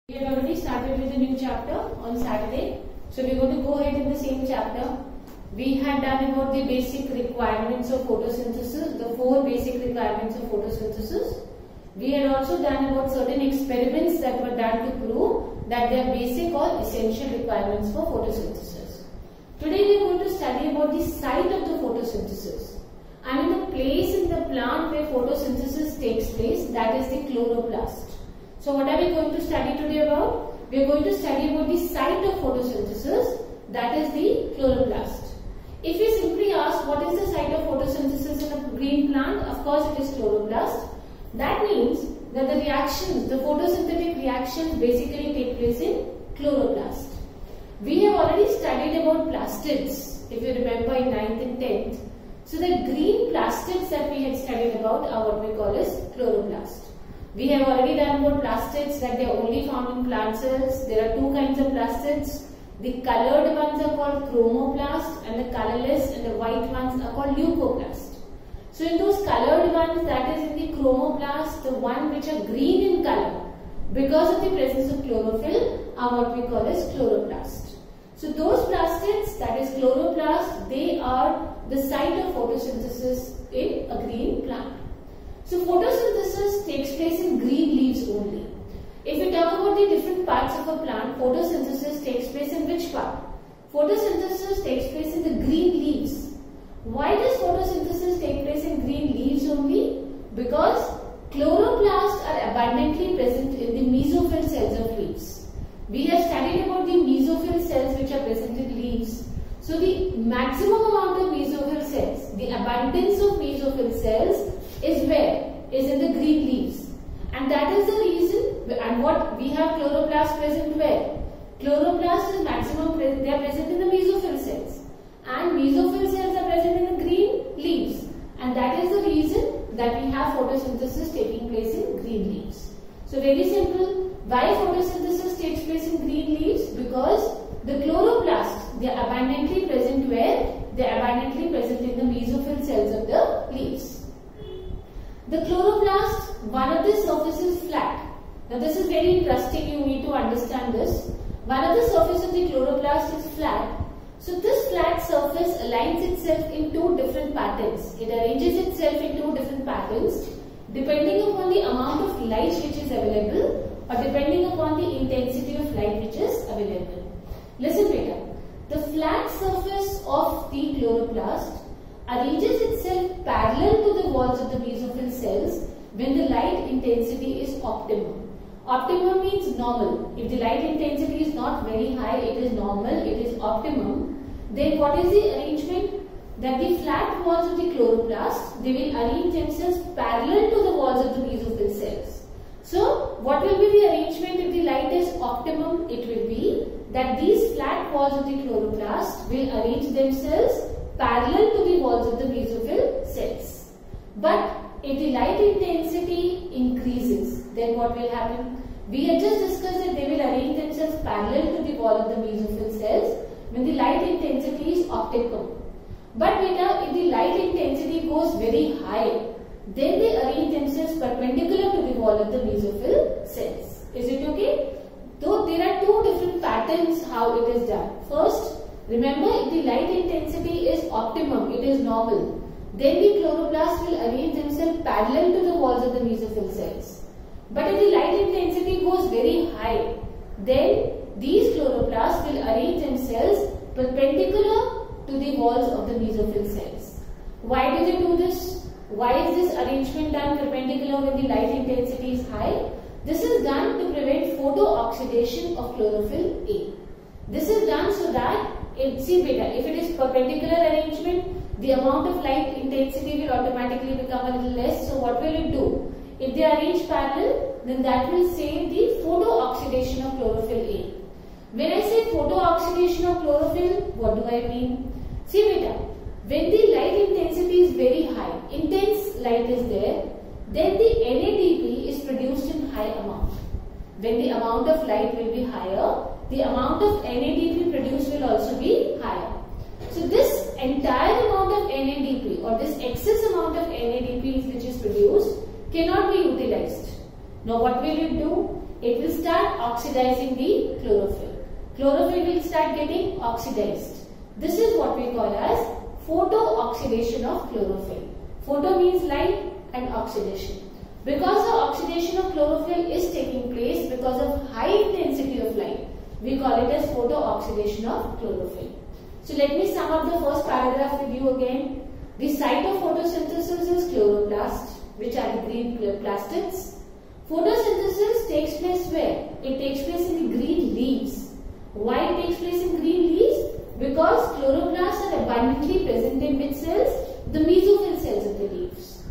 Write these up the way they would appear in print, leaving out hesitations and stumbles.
We had already started with a new chapter on Saturday. So we're going to go ahead in the same chapter. We had done about the basic requirements of photosynthesis, the 4 basic requirements of photosynthesis. We had also done about certain experiments that were done to prove that they are basic or essential requirements for photosynthesis. Today we are going to study about the site of the photosynthesis. I mean the place in the plant where photosynthesis takes place, that is the chloroplast. So what are we going to study today about? We are going to study about the site of photosynthesis, that is the chloroplast. If we simply ask what is the site of photosynthesis in a green plant, of course it is chloroplast. That means that the reactions, the photosynthetic reactions basically take place in chloroplast. We have already studied about plastids, if you remember in 9th and 10th. So the green plastids that we had studied about are what we call as chloroplast. We have already done about plastids that they are only found in plant cells. There are 2 kinds of plastids. The colored ones are called chromoplast and the colorless and the white ones are called leucoplast. So in those colored ones, that is in the chromoplast, the one which are green in color because of the presence of chlorophyll are what we call as chloroplast. So those plastids, that is chloroplast, they are the site of photosynthesis in a green plant. So photosynthesis takes place in green leaves only. If we talk about the different parts of a plant, photosynthesis takes place in which part? Photosynthesis takes place in the green leaves. Why does photosynthesis take place in green leaves only? Because chloroplasts are abundantly present in the mesophyll cells of leaves. We have studied about the mesophyll cells which are present in leaves. So the maximum amount of mesophyll cells, the abundance of mesophyll cells is where? Is in the green leaves. And that is the reason, and what we have chloroplast present where? Chloroplast is maximum, they are present in the mesophyll cells. And mesophyll cells are present in the green leaves. And that is the reason that we have photosynthesis taking place in green leaves. So very simple, why photosynthesis takes place in green leaves? Because the chloroplasts, they are abundantly present where? They are abundantly present in the mesophyll cells of the leaves. The chloroplast, one of the surface is flat. Now this is very interesting, you need to understand this. One of the surface of the chloroplast is flat. So this flat surface aligns itself in 2 different patterns. It arranges itself in 2 different patterns depending upon the amount of light which is available or depending upon the intensity of light which is available. Listen beta, the flat surface of the chloroplast arranges itself parallel to the walls of the mesophyll cells when the light intensity is optimum. Optimum means normal. If the light intensity is not very high, it is normal, it is optimum. Then what is the arrangement? That the flat walls of the chloroplast, they will arrange themselves parallel to the walls of the mesophyll cells. So what will be the arrangement if the light is optimum? It will be that these flat walls of the chloroplast will arrange themselves parallel to the walls of the mesophyll cells. But if the light intensity increases, then what will happen? We had just discussed that they will arrange themselves parallel to the wall of the mesophyll cells when the light intensity is optimum. But beta, if the light intensity goes very high, then they arrange themselves perpendicular to the wall of the mesophyll cells. Is it okay? Though there are 2 different patterns how it is done. First, remember, if the light intensity is optimum, it is normal, then the chloroplasts will arrange themselves parallel to the walls of the mesophyll cells. But if the light intensity goes very high, then these chloroplasts will arrange themselves perpendicular to the walls of the mesophyll cells. Why do they do this? Why is this arrangement done perpendicular when the light intensity is high? This is done to prevent photooxidation of chlorophyll A. This is done so that, see beta, if it is perpendicular arrangement, the amount of light intensity will automatically become a little less. So what will it do? If they arrange parallel, then that will save the photooxidation of chlorophyll A. When I say photooxidation of chlorophyll, what do I mean? See beta, when the light intensity is very high, intense light is there, then the NADP is produced in high amount. When the amount of light will be higher, the amount of NADP produced will also be higher. So this entire amount of NADP or this excess amount of NADP which is produced cannot be utilized. Now what will it do? it will start oxidizing the chlorophyll. Chlorophyll will start getting oxidized. This is what we call as photo-oxidation of chlorophyll. Photo means light and oxidation. Because the oxidation of chlorophyll is taking place because of high intensity of light, we call it as photo-oxidation of chlorophyll. So let me sum up the first paragraph with you again. The site of photosynthesis is chloroplast, which are the green plastids. Photosynthesis takes place where? It takes place in the green leaves. Why it takes place in green leaves? Because chloroplasts are abundantly present in which cells? The mesophyll cells of the leaves.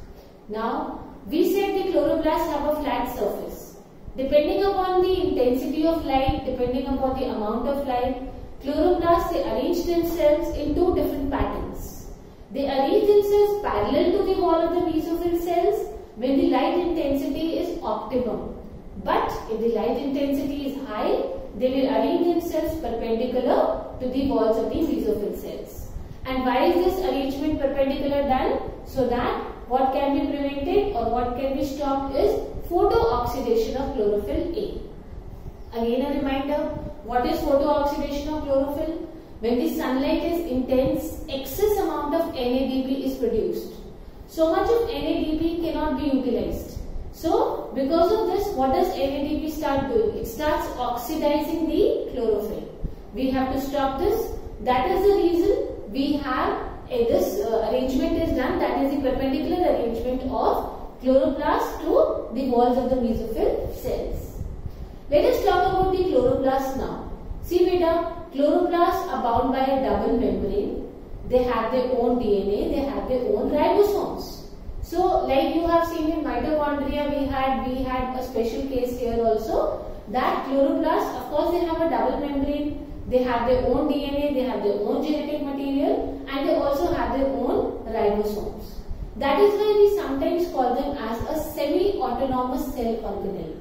Now, we said the chloroplasts have a flat surface. Depending upon the intensity of light, depending upon the amount of light, chloroplasts, they arrange themselves in two different patterns. They arrange themselves parallel to the wall of the mesophyll cells when the light intensity is optimum. But if the light intensity is high, they will arrange themselves perpendicular to the walls of the mesophyll cells. And why is this arrangement perpendicular done? So that what can be prevented or what can be stopped is photo-oxidation of chlorophyll A. Again a reminder, what is photo-oxidation of chlorophyll? When the sunlight is intense, excess amount of NADP is produced. So much of NADP cannot be utilized. So, because of this, what does NADP start doing? It starts oxidizing the chlorophyll. We have to stop this. That is the reason we have this arrangement is done. That is the perpendicular arrangement of chloroplasts to the walls of the mesophyll cells. Let us talk about the chloroplasts now. See beta, chloroplasts are bound by a double membrane. They have their own DNA, they have their own ribosomes. So, like you have seen in mitochondria, we had a special case here also, that chloroplasts, of course, they have a double membrane, they have their own DNA, they have their own genetic material, and they also have their own ribosomes. That is why we sometimes call them as a semi-autonomous cell organelle.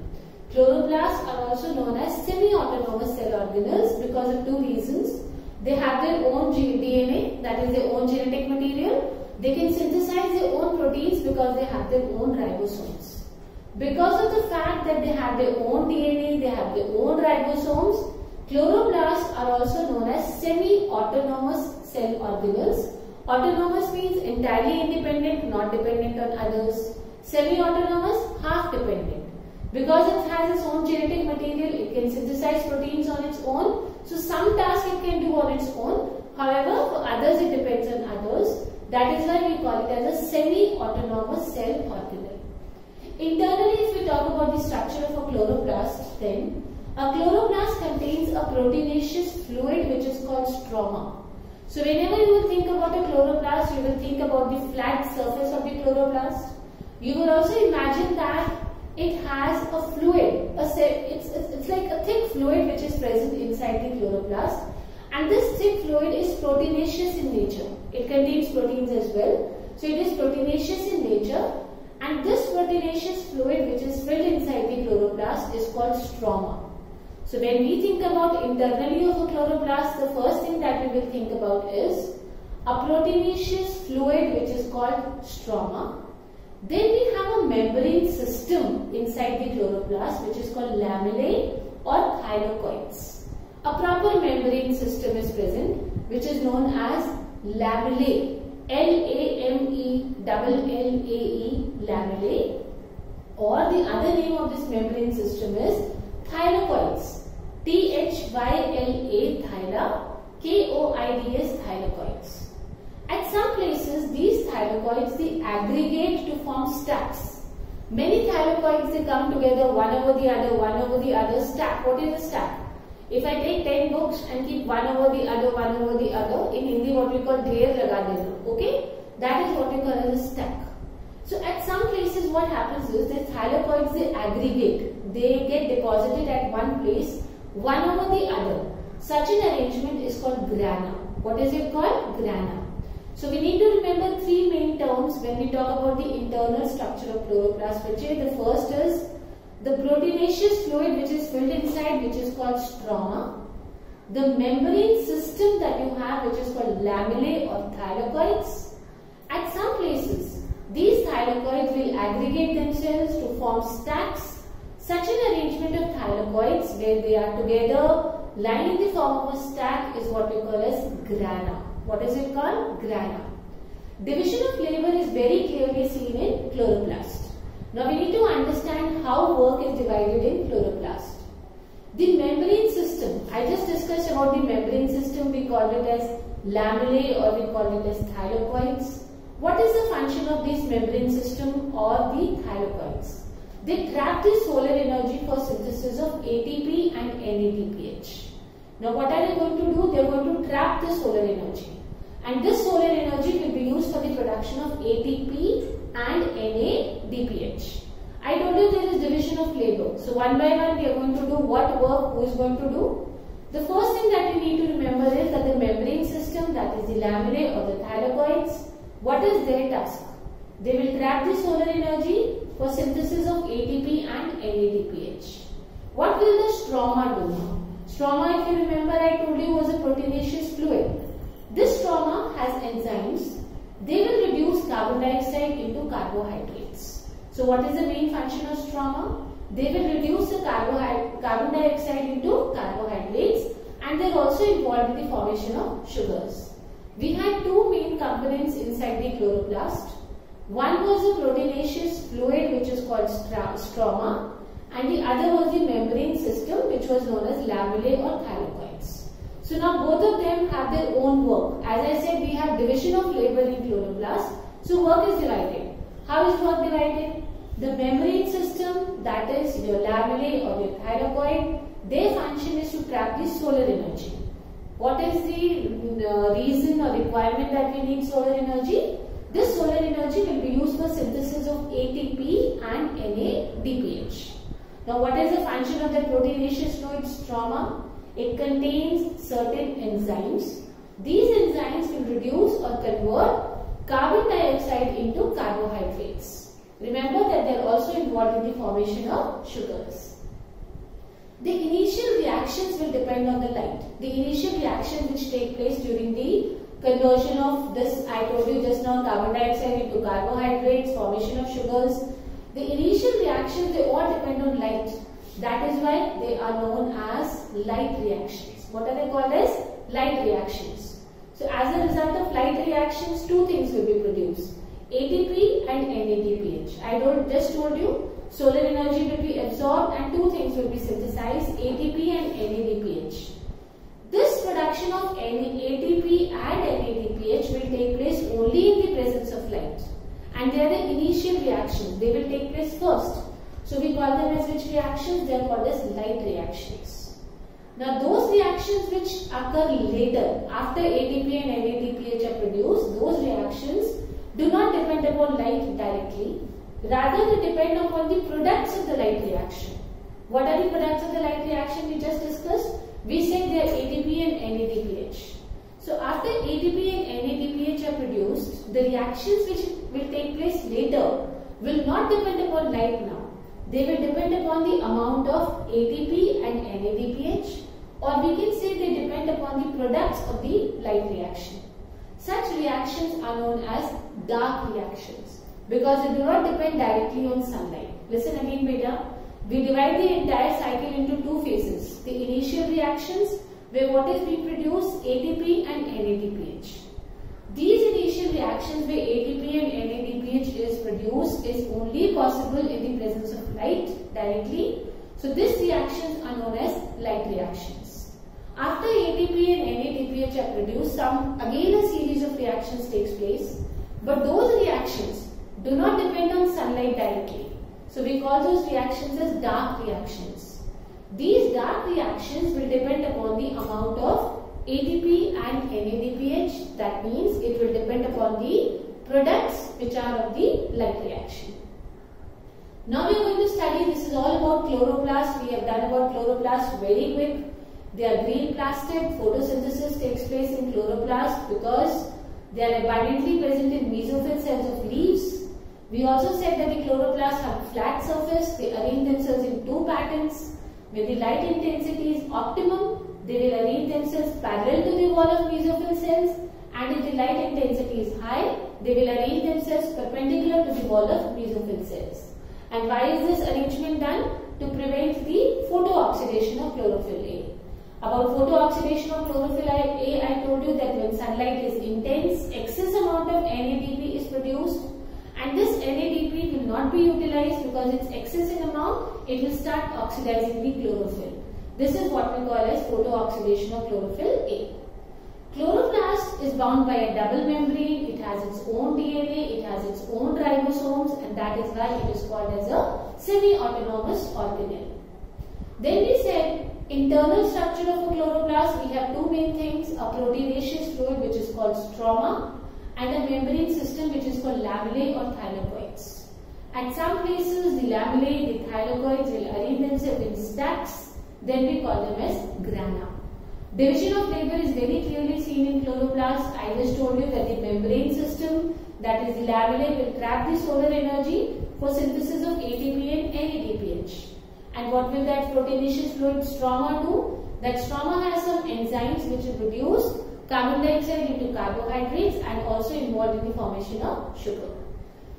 Chloroplasts are also known as semi-autonomous cell organelles because of two reasons. They have their own DNA, that is their own genetic material. They can synthesize their own proteins because they have their own ribosomes. Because of the fact that they have their own DNA, they have their own ribosomes, chloroplasts are also known as semi-autonomous cell organelles. Autonomous means entirely independent, not dependent on others. Semi-autonomous, half dependent. Because it has its own genetic material, it can synthesize proteins on its own. So some tasks it can do on its own. However, for others it depends on others. That is why we call it as a semi-autonomous cell organelle. Internally, if we talk about the structure of a chloroplast, then a chloroplast contains a proteinaceous fluid which is called stroma. So whenever you will think about a chloroplast, you will think about the flat surface of the chloroplast. You will also imagine that it has a fluid, it's like a thick fluid which is present inside the chloroplast, and this thick fluid is proteinaceous in nature. It contains proteins as well. So it is proteinaceous in nature, and this proteinaceous fluid which is filled inside the chloroplast is called stroma. So when we think about internally of a chloroplast, the first thing that we will think about is a proteinaceous fluid which is called stroma. Then we have a membrane system inside the chloroplast which is called lamellae or thylakoids. A proper membrane system is present which is known as lamellae, L-A-M-E-L-L-A-E, lamellae, or the other name of this membrane system is thylakoids, T-H-Y-L-A, thyla, K-O-I-D-S, thylakoids. At some places, these thylakoids, they aggregate to form stacks. Many thylakoids, they come together one over the other, stack. What is a stack? If I take 10 books and keep one over the other, in Hindi what we call dher laga dena, okay? That is what we call as a stack. So at some places what happens is the thylakoids, they aggregate. They get deposited at one place, one over the other. Such an arrangement is called grana. What is it called? Grana. So we need to remember three main terms when we talk about the internal structure of chloroplast, which is the first is the proteinaceous fluid which is filled inside, which is called stroma. The membrane system that you have, which is called lamellae or thylakoids. At some places, these thylakoids will aggregate themselves to form stacks. Such an arrangement of thylakoids where they are together lying in the form of a stack is what we call as grana. What is it called? Grana. Division of labor is very clearly seen in chloroplast. Now we need to understand how work is divided in chloroplast. The membrane system, I just discussed about the membrane system. We called it as lamellae or we called it as thylakoids. What is the function of this membrane system or the thylakoids? They trap the solar energy for synthesis of ATP and NADPH. Now what are they going to do? They are going to trap the solar energy. And this solar energy will be used for the production of ATP and NADPH. I told you there is division of labor. So one by one we are going to do what work, who is going to do. The first thing that we need to remember is that the membrane system, that is the lamellae or the thylakoids, what is their task? They will trap the solar energy for synthesis of ATP and NADPH. What will the stroma do now? Stroma, if you remember, I told you was a proteinaceous fluid. This stroma has enzymes. They will reduce carbon dioxide into carbohydrates. So what is the main function of stroma? They will reduce the carbon dioxide into carbohydrates, and they are also involved in the formation of sugars. We had two main components inside the chloroplast. One was a proteinaceous fluid which is called stroma, and the other was the membrane system which was known as lamellae or thylakoids. So now both of them have their own work. As I said, we have division of labor in chloroplast. So work is divided. How is work divided? The membrane system, that is your lamellae or your thylakoid, their function is to trap the solar energy. What is the reason or requirement that we need solar energy? This solar energy will be used for synthesis of ATP and NADPH. Now what is the function of the proteinaceous fluid stroma? It contains certain enzymes. These enzymes will reduce or convert carbon dioxide into carbohydrates. Remember that they are also involved in the formation of sugars. The initial reactions will depend on the light. The initial reactions which take place during the conversion of this, I told you just now, carbon dioxide into carbohydrates, formation of sugars. The initial reactions, they all depend on light. That is why they are known as light reactions. What are they called as? Light reactions. So as a result of light reactions, two things will be produced. ATP and NADPH. I just told you, solar energy will be absorbed and two things will be synthesized, ATP and NADPH. This production of ATP and NADPH will take place only in the presence of light. And they are the initial reactions. They will take place first. So we call them as which reactions? They are called as light reactions. Now those reactions which occur later, after ATP and NADPH are produced, those reactions do not depend upon light directly. Rather, they depend upon the products of the light reaction. What are the products of the light reaction we just discussed? We said they are ATP and NADPH. So after ATP and NADPH are produced, the reactions which will take place later will not depend upon light now. They will depend upon the amount of ATP and NADPH, or we can say they depend upon the products of the light reaction. Such reactions are known as dark reactions because they do not depend directly on sunlight. Listen again, beta. We divide the entire cycle into two phases. The initial reactions where what is being produced? ATP and NADPH. These initial reactions where ATP and NADPH is produced is only possible in the presence of light directly. So these reactions are known as light reactions. After ATP and NADPH are produced, again a series of reactions takes place. But those reactions do not depend on sunlight directly. So we call those reactions as dark reactions. These dark reactions will depend upon the amount of ATP and NADPH. That means it will depend upon the products which are of the light reaction. Now we are going to study, this is all about chloroplast. We have done about chloroplast very quick. They are green plastic. Photosynthesis takes place in chloroplast because they are abundantly present in mesophyll cells of leaves. We also said that the chloroplasts have a flat surface. They arrange themselves in two patterns. When the light intensity is optimum, they will arrange themselves parallel to the wall of mesophyll cells, and if the light intensity is high, they will arrange themselves perpendicular to the wall of mesophyll cells. And why is this arrangement done? to prevent the photo-oxidation of chlorophyll A. About photo-oxidation of chlorophyll A, I told you that when sunlight is intense, excess amount of NADP is produced, and this NADP will not be utilized because it's excess in amount, it will start oxidizing the chlorophyll. This is what we call as photo-oxidation of chlorophyll A. Chloroplast is bound by a double membrane, it has its own DNA, it has its own ribosomes, and that is why it is called as a semi-autonomous organelle. Then we said, internal structure of a chloroplast, we have two main things, a proteinaceous fluid which is called stroma, and a membrane system which is called lamellae or thylakoids. At some places, the lamellae, the thylakoids will arrange themselves in stacks, then we call them as grana. Division of labor is very clearly seen in chloroplast. I just told you that the membrane system, that is the lamellae, will trap the solar energy for synthesis of ATP and NADPH. And what will that proteinaceous fluid stroma do? That stroma has some enzymes which will reduce carbon dioxide into carbohydrates and also involved in the formation of sugar.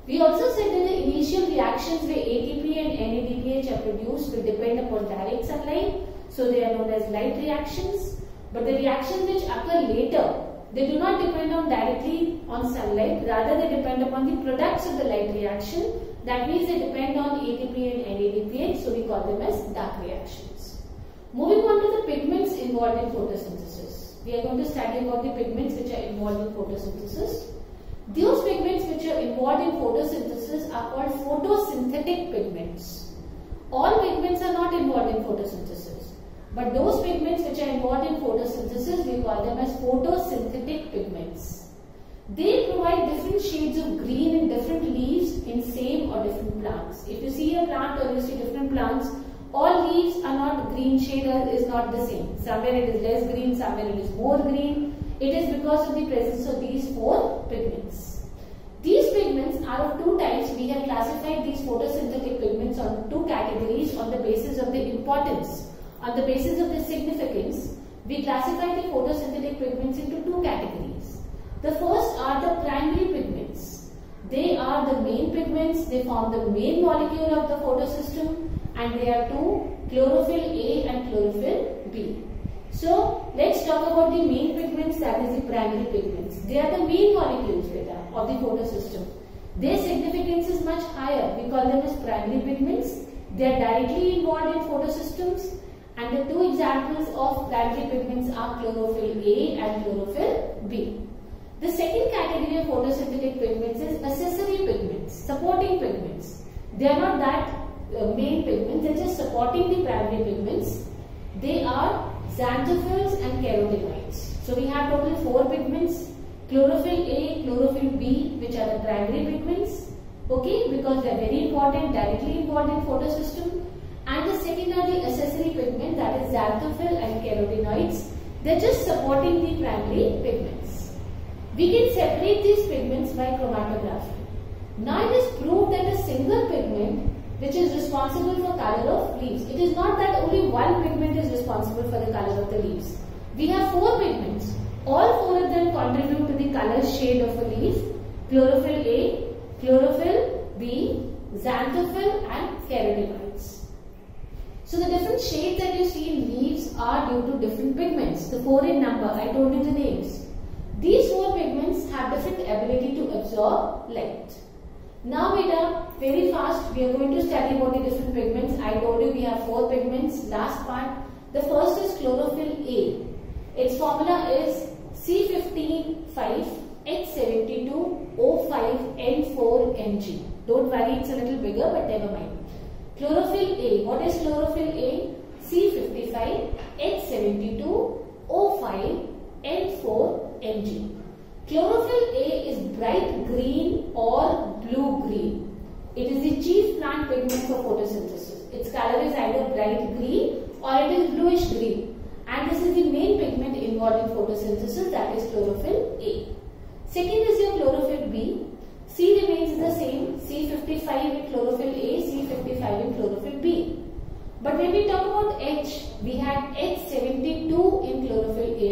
We also said that the initial reactions where ATP and NADPH are produced will depend upon direct sunlight. So they are known as light reactions. But the reactions which occur later, they do not depend on directly on sunlight, rather they depend upon the products of the light reaction. That means they depend on ATP and NADPH, so we call them as dark reactions. Moving on to the pigments involved in photosynthesis. We are going to study about the pigments which are involved in photosynthesis. Those pigments which are involved in photosynthesis are called photosynthetic pigments. All pigments are not involved in photosynthesis. But those pigments which are involved in photosynthesis, we call them as photosynthetic pigments. They provide different shades of green in different leaves in same or different plants. If you see a plant or you see different plants, all leaves are not green shade or is not the same. Somewhere it is less green, somewhere it is more green. It is because of the presence of these four pigments. These pigments are of two types. We have classified these photosynthetic pigments on two categories on the basis of the importance. On the basis of the significance, we classify the photosynthetic pigments into two categories. The first are the primary pigments. They are the main pigments, they form the main molecule of the photosystem, and they are two, chlorophyll A and chlorophyll B. So, let's talk about the main pigments, that is the primary pigments. They are the main molecules of the photosystem. Their significance is much higher. We call them as primary pigments. They are directly involved in photosystems. And the two examples of primary pigments are chlorophyll A and chlorophyll B. The second category of photosynthetic pigments is accessory pigments, supporting pigments. They are not that main pigments, they are just supporting the primary pigments. They are xanthophylls and carotenoids. So we have total four pigments, chlorophyll A, chlorophyll B, which are the primary pigments, okay, because they are very important, directly involved in photosystem. And the second are the accessory pigment, that is xanthophylls and carotenoids. They are just supporting the primary pigments. We can separate these pigments by chromatography. Now it is proved that a single pigment which is responsible for color of leaves. It is not that only one pigment is responsible for the color of the leaves. We have four pigments. All four of them contribute to the color shade of a leaf. Chlorophyll A, chlorophyll B, xanthophylls and carotenoids. So the different shades that you see in leaves are due to different pigments. The four in number, I told you the names. These four pigments have different ability to absorb light. Now beta, very fast we are going to study about the different pigments. I told you we have four pigments. Last part, the first is chlorophyll A. Its formula is C15H72O5N4Mg. Don't worry, it's a little bigger, but never mind. Chlorophyll A. What is chlorophyll A? C55H72O5N4Mg. Chlorophyll A is bright green or blue green. It is the chief plant pigment for photosynthesis. Its color is either bright green or it is bluish green. And this is the main pigment involved in photosynthesis, that is chlorophyll A. Second is your chlorophyll B. C remains the same, C55 in chlorophyll A, C55 in chlorophyll B. But when we talk about H, we had H72 in chlorophyll A.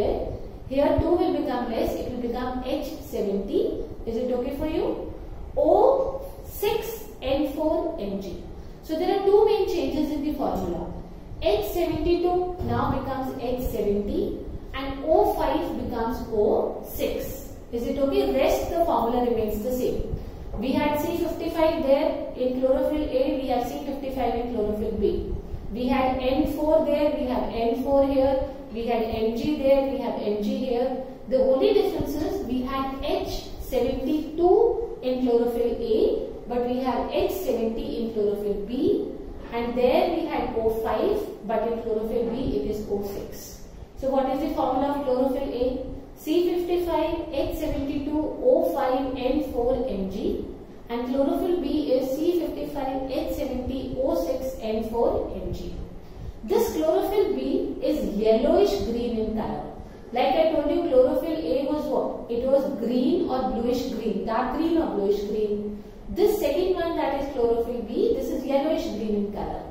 Here 2 will become less, it will become H70. Is it okay for you? O6N4Mg. So there are two main changes in the formula. H72 now becomes H70 and O5 becomes O6. Is it okay? Rest the formula remains the same. We had C55 there in chlorophyll A, we have C55 in chlorophyll B. We had N4 there, we have N4 here. We had Mg there, we have Mg here. The only difference is we had H72 in chlorophyll A, but we have H70 in chlorophyll B. And there we had O5, but in chlorophyll B it is O6. So what is the formula of chlorophyll A? C55, H72, O5, N4, Mg. And chlorophyll B is C55, H70, O6, N4, Mg. This chlorophyll B is yellowish green in color. Like I told you, chlorophyll A was what? It was green or bluish green, dark green or bluish green. This second one, that is chlorophyll B, this is yellowish green in color.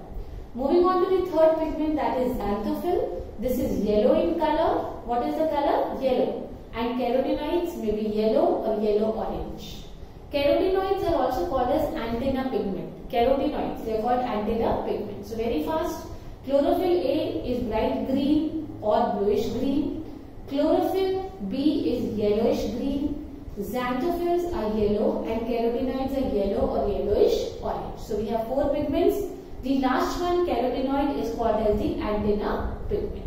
Moving on to the third pigment, that is xanthophyll. This is yellow in color. What is the color? Yellow. And carotenoids may be yellow or yellow-orange. Carotenoids are also called as antenna pigment. Carotenoids, they are called antenna pigment. So very fast, chlorophyll A is bright green or bluish green. Chlorophyll B is yellowish green. Xanthophylls are yellow and carotenoids are yellow or yellowish orange. So we have four pigments. The last one, carotenoid, is called as the antenna pigment.